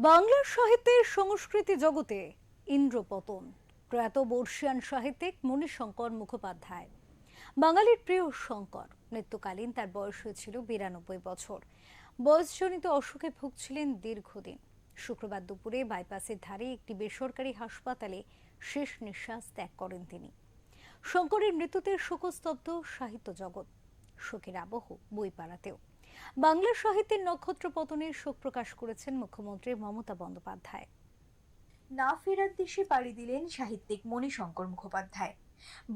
বাংলা সাহিত্যের সংস্কৃতি জগতে ইন্দ্রপতন প্রয়াত বর্ষিয়ান সাহিত্যিক মণিশঙ্কর মুখোপাধ্যায়। বাঙালির প্রিয় শঙ্কর মৃত্যুকালীন তার বয়স হয়েছিল 92 বছর। বয়সজনিত অসুখে ভুগছিলেন দীর্ঘদিন। শুক্রবার দুপুরে বাইপাসের ধারে একটি বেসরকারি হাসপাতালে শেষ নিঃশ্বাস ত্যাগ করেন তিনি। শঙ্করের মৃত্যুতে শোকস্তব্ধ সাহিত্য জগৎ, শোকের আবহ বইপাড়াতেও। বাংলা সাহিত্যের নক্ষত্র পতনের শোক প্রকাশ করেছেন মুখ্যমন্ত্রী মমতা বন্দ্যোপাধ্যায়। না ফেরার দেশে পাড়ি দিলেন সাহিত্যিক মণিশঙ্কর মুখোপাধ্যায়।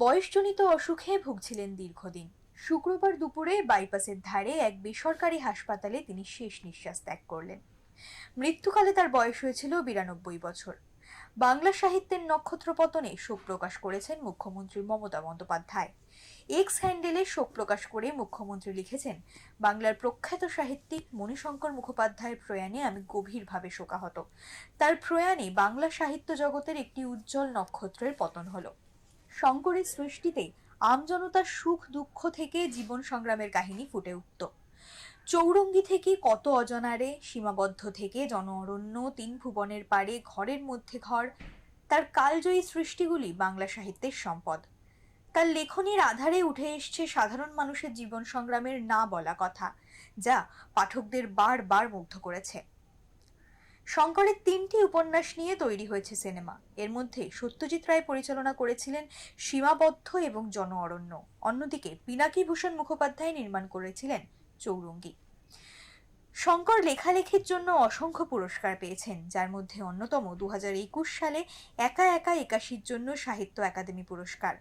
বয়সজনিত অসুখে ভুগছিলেন দীর্ঘদিন। শুক্রবার দুপুরে বাইপাসের ধারে এক বেসরকারি হাসপাতালে তিনি শেষ নিঃশ্বাস ত্যাগ করলেন। মৃত্যুকালে তার বয়স হয়েছিল 92 বছর। বাংলা সাহিত্যের নক্ষত্র পতনে শোক প্রকাশ করেছেন মুখ্যমন্ত্রী মমতা বন্দ্যোপাধ্যায়। এক্স হ্যান্ডেলে শোক প্রকাশ করে মুখ্যমন্ত্রী লিখেছেন, বাংলার প্রখ্যাত সাহিত্যিক মণিশঙ্কর মুখোপাধ্যায়ের প্রয়াণে আমি গভীরভাবে শোকাহত। তার প্রয়াণে বাংলা সাহিত্য জগতের একটি উজ্জ্বল নক্ষত্রের পতন হলো। শঙ্করের সৃষ্টিতে আমজনতার সুখ দুঃখ থেকে জীবন সংগ্রামের কাহিনী ফুটে উঠত। চৌরঙ্গী থেকে কত অজনারে, সীমাবদ্ধ থেকে জন অরণ্য, তিন ভুবনের পারে, ঘরের মধ্যে ঘর, তার কালজয়ী সৃষ্টিগুলি বাংলা সাহিত্যের সম্পদ। তার লেখনীর আধারে উঠে এসছে সাধারণ মানুষের জীবন সংগ্রামের না বলা কথা, যা পাঠকদের বারবার মুগ্ধ করেছে। শঙ্করের 3টি উপন্যাস নিয়ে তৈরি হয়েছে সিনেমা। এর মধ্যে সত্যজিৎ রায় পরিচালনা করেছিলেন সীমাবদ্ধ এবং জন অরণ্য। অন্যদিকে পিনাকি ভূষণ মুখোপাধ্যায় নির্মাণ করেছিলেন চৌরঙ্গী। শঙ্কর লেখালেখির জন্য অসংখ্য পুরস্কার পেয়েছেন, যার মধ্যে অন্যতম 2021 সালে একা একা 81 জন্য সাহিত্য একাডেমি পুরস্কার।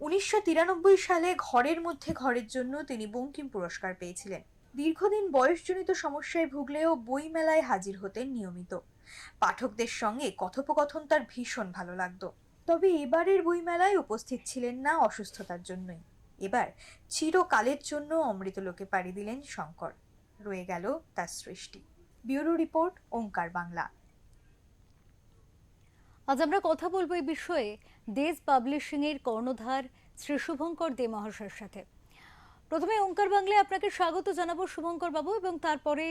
1993 সালে ঘরের মধ্যে ঘরের জন্য তিনি বঙ্কিম পুরস্কার পেয়েছিলেন। দীর্ঘদিন বয়সজনিত সমস্যায় ভুগলেও বইমেলায় হাজির হতেন নিয়মিত। পাঠকদের সঙ্গে কথোপকথন তার ভীষণ ভালো লাগতো। তবে এবারের বইমেলায় উপস্থিত ছিলেন না অসুস্থতার জন্যই। এবার চিরকালের জন্য অমৃতলোকে পাড়ি দিলেন শঙ্কর। রয়ে গেল তার সৃষ্টি। ব্যুরো রিপোর্ট, ওঙ্কার বাংলা। আজ আমরা কথা বলবো এই বিষয়ে দেশ পাবলিশিং এর কর্ণধার শ্রী শুভঙ্কর দে মহাশয়ের সাথে। প্রথমে ওঙ্কার বাংলায় আপনাকে স্বাগত জানাবো শুভঙ্কর বাবু, এবং তারপরে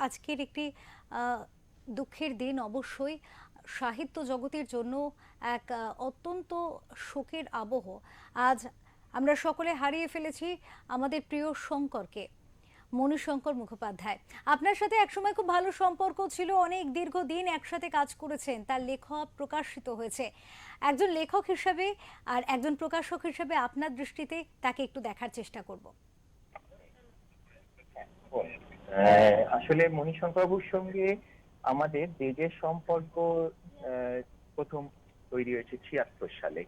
আজকের একটি দুঃখের দিন অবশ্যই সাহিত্য জগতের জন্য এক অত্যন্ত শোকের আবহ। আজ আমরা সকলে হারিয়ে ফেলেছি আমাদের প্রিয় শঙ্করকে, মণিশঙ্কর মুখোপাধ্যায়। আপনার সাথে একসময় খুব ভালো সম্পর্ক ছিল, অনেক দীর্ঘদিন একসাথে কাজ করেছেন, তার লেখা প্রকাশিত হয়েছে। একজন লেখক হিসেবে আর একজন প্রকাশক হিসেবে আপনার দৃষ্টিতে তাকে একটু দেখার চেষ্টা করব। আসলে মণিশঙ্করবাবুর সঙ্গে আমাদের দেজের সম্পর্ক প্রথম তৈরি হয়েছে 76 সালে,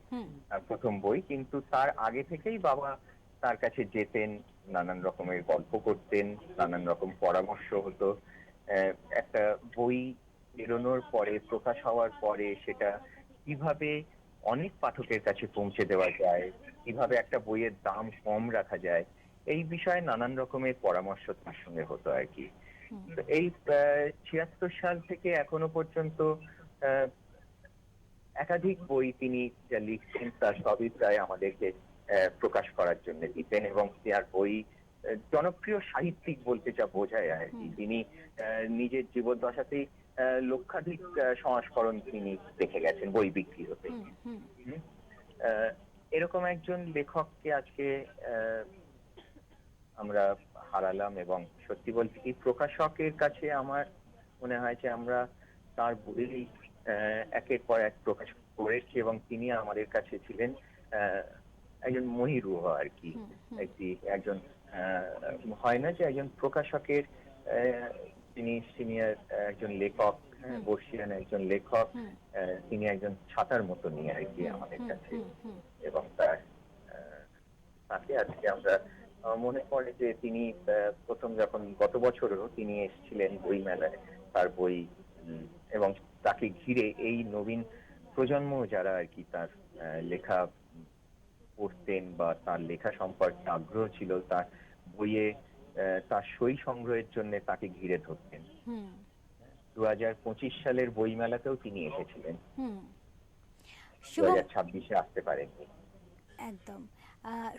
প্রথম বই। কিন্তু তার আগে থেকেই বাবা তার কাছে যেতেন, নানান রকমের গল্প করতেন, নানান রকম পরামর্শ হতো। একটা বই বেরোনোর পরে, প্রকাশ হওয়ার পরে সেটা কিভাবে অনেক পাঠকের কাছে পৌঁছে দেওয়া যায়, কিভাবে একটা বইয়ের দাম কম রাখা যায়, এই বিষয়ে নানান রকমের পরামর্শ তার সঙ্গে হতো আর কি। তো এই 76 সাল থেকে এখনো পর্যন্ত একাধিক বই তিনি যা লিখছেন তার সবই প্রায় আমাদেরকে প্রকাশ করার জন্য দিতেন, এবং তার বই জনপ্রিয় সাহিত্যিক বলতে যা বোঝায় আর কি। তিনি নিজের জীবদ্দশাতেই লক্ষাধিক সংস্করণ তিনি দেখে গেছেন বই বিক্রি হতে। এরকম একজন লেখককে আজকে আমরা হারালাম, এবং সত্যি বলতে কি প্রকাশকের কাছে আমার মনে হয় যে আমরা তার বই একের পর এক প্রকাশ করেছি, এবং তিনি আমাদের কাছে ছিলেন একজন মহিরুহ আর কি। একজন হয় না যে একজন প্রকাশকের তিনি সিনিয়র একজন লেখক, বর্ষিয়ান একজন লেখক, তিনি একজন ছাতার মতো নিয়ে আর কি আমাদের কাছে। এবং তাকে আজকে আমরা মনে পড়ে যে তিনি প্রথম যখন গত বছরও তিনি এসেছিলেন বই মেলায়, তার বই এবং তাকে ঘিরে এই নবীন প্রজন্ম যারা আর কি তার লেখা পড়তেন বা তার লেখা সম্পর্কে আগ্রহ ছিল, তার বইয়ে তার সই সংগ্রহের জন্য তাকে ঘিরে ধরতেন। 2025 সালের বই মেলাতেও তিনি এসেছিলেন, 2026-এ আসতে পারেননি। একদম।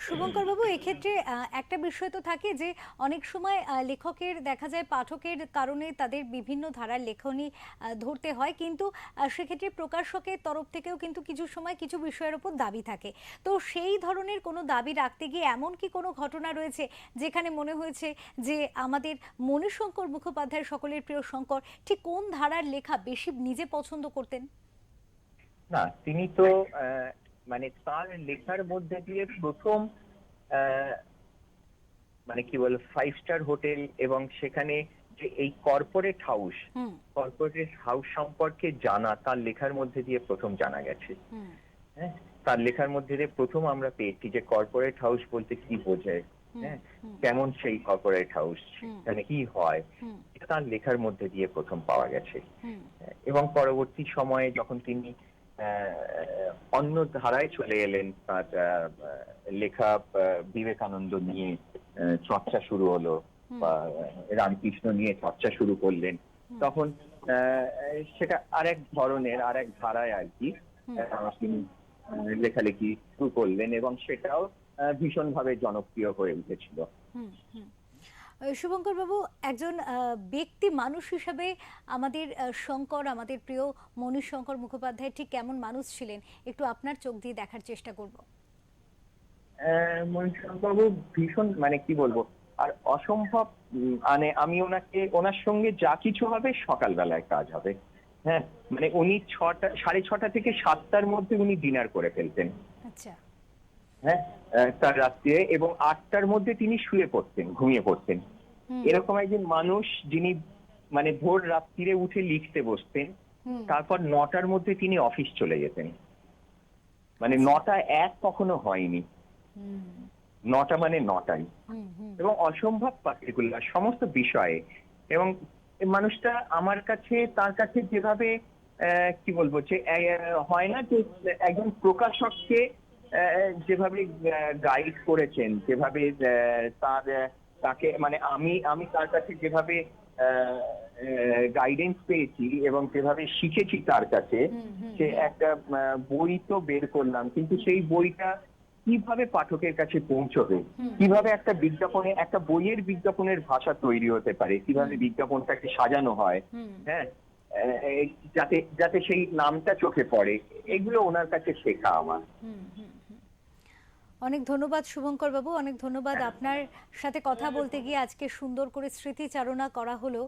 শুভঙ্কর বাবু, এক্ষেত্রে একটা বিষয় তো থাকে যে অনেক সময় লেখকের দেখা যায় পাঠকের কারণে তাদের বিভিন্ন ধারার লেখনী ধরতে হয়, কিন্তু সেক্ষেত্রে প্রকাশকের তরফ থেকেও কিন্তু কিছু সময় কিছু বিষয়ের উপর দাবি থাকে। তো সেই ধরনের কোনো দাবি রাখতে গিয়ে এমন কি কোনো ঘটনা রয়েছে যেখানে মনে হয়েছে যে আমাদের মণিশঙ্কর মুখোপাধ্যায়, সকলের প্রিয় শঙ্কর, ঠিক কোন ধারার লেখা বেশি নিজে পছন্দ করতেন? না, তিনি তো মানে তার লেখার মধ্যে দিয়ে প্রথম আহ, মানে কি বল 5 স্টার হোটেল এবং সেখানে যে এই হুম কর্পোরেট হাউস সম্পর্কে জানা তার লেখার মধ্যে দিয়ে প্রথম জানা গেছে। হুম হ্যাঁ, তার লেখার মধ্যে দিয়ে প্রথম আমরা পেয়েছি যে কর্পোরেট হাউস বলতে কি বোঝায়। হুম হ্যাঁ, হুম কেমন সেই কর্পোরেট হাউস, হুম সেখানে কি হয়, হুম এটা তার লেখার মধ্যে দিয়ে প্রথম পাওয়া গেছে। হুম এবং পরবর্তী সময়ে যখন তিনি অন্য ধারায় চলে এলেন, তার লেখা বিবেকানন্দ নিয়ে চর্চা শুরু হলো, হুম বা রামকৃষ্ণ নিয়ে চর্চা শুরু করলেন, হুম তখন সেটা আরেক ধরনের আরেক ধারায় আর কি হুম তিনি লেখালেখি শুরু করলেন এবং সেটাও ভীষণভাবে জনপ্রিয় হয়ে উঠেছিল। হুম হুম শুভঙ্কর বাবু, একজন ব্যক্তি মানুষ হিসাবে আমাদের শঙ্কর, আমাদের প্রিয় মণিশঙ্কর মুখোপাধ্যায় ঠিক কেমন মানুষ ছিলেন একটু আপনার চোখ দিয়ে দেখার চেষ্টা করব। মণিশঙ্করবাবু ভীষণ, মানে কি বলবো, আর অসম্ভব, মানে আমি ওনার সঙ্গে যা কিছু হবে সকালবেলায় কাজ হবে। হ্যাঁ, মানে উনি 6:30 থেকে 7টার মধ্যে উনি ডিনার করে ফেলতেন। আচ্ছা। হ্যাঁ, তার রাত্রে, এবং 8টার মধ্যে তিনি ঘুমিয়ে পড়তেন। হুম এরকম একজন মানুষ যিনি মানে ভোর রাত্রিরে উঠে লিখতে বসতেন, হুম তারপর 9টার মধ্যে তিনি অফিস চলে যেতেন। মানে আচ্ছা। 9টা 1 কখনো হয়নি, হুম 9টা মানে 9টাই। হুম হুম এবং অসম্ভব পার্টিকুলার সমস্ত বিষয়ে। এবং এই মানুষটা আমার কাছে, তার কাছে যেভাবে কি বলবো, যে হয় না যে একজন প্রকাশককে যেভাবে গাইড করেছেন, যেভাবে তাকে, মানে আমি তার কাছে যেভাবে গাইডেন্স পেয়েছি এবং যেভাবে শিখেছি তার কাছে, হুম হুম যে হুম একটা বই তো বের করলাম, কিন্তু সেই বইটা কিভাবে পাঠকের কাছে পৌঁছবে, হুম কিভাবে একটা বইয়ের বিজ্ঞাপনের ভাষা তৈরি হতে পারে, কিভাবে হুম বিজ্ঞাপনটাকে সাজানো হয়। হুম হ্যাঁ, যাতে যাতে সেই নামটা চোখে পড়ে, এগুলো ওনার কাছে শেখা আমার। হুম হুম হুম অনেক ধন্যবাদ শুভঙ্কর বাবু, অনেক ধন্যবাদ। আপনার সাথে কথা বলতে গিয়ে আজকে সুন্দর করে স্মৃতিচারণা করা হলো।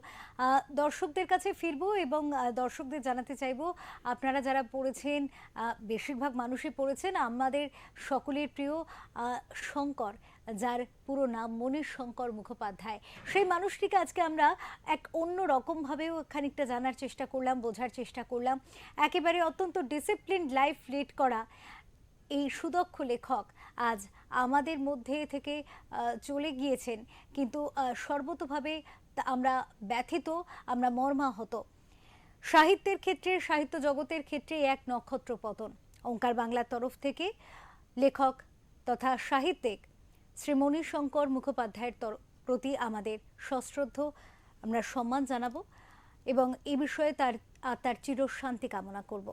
দর্শকদের কাছে ফিরবো এবং দর্শকদের জানাতে চাইবো, আপনারা যারা পড়েছেন, বেশিরভাগ মানুষই পড়েছেন আমাদের সকলের প্রিয় শঙ্কর, যার পুরো নাম মণিশঙ্কর মুখোপাধ্যায়, সেই মানুষটিকে আজকে আমরা এক অন্য রকমভাবেও খানিকটা জানার চেষ্টা করলাম, বোঝার চেষ্টা করলাম। একেবারে অত্যন্ত ডিসিপ্লিনড লাইফ লিড করা এই সুদক্ষ লেখক আজ আমাদের মধ্যে থেকে চলে গিয়েছেন, কিন্তু সর্বতোভাবে আমরা ব্যথিত, আমরা মর্মাহত। সাহিত্যের ক্ষেত্রে, সাহিত্য জগতের ক্ষেত্রে এক নক্ষত্র পতন। ওঙ্কার বাংলার তরফ থেকে লেখক তথা সাহিত্যিক শ্রী মণিশঙ্কর মুখোপাধ্যায়ের প্রতি আমাদের সশ্রদ্ধ আমরা সম্মান জানাবো এবং এই বিষয়ে তার চিরশান্তি কামনা করব।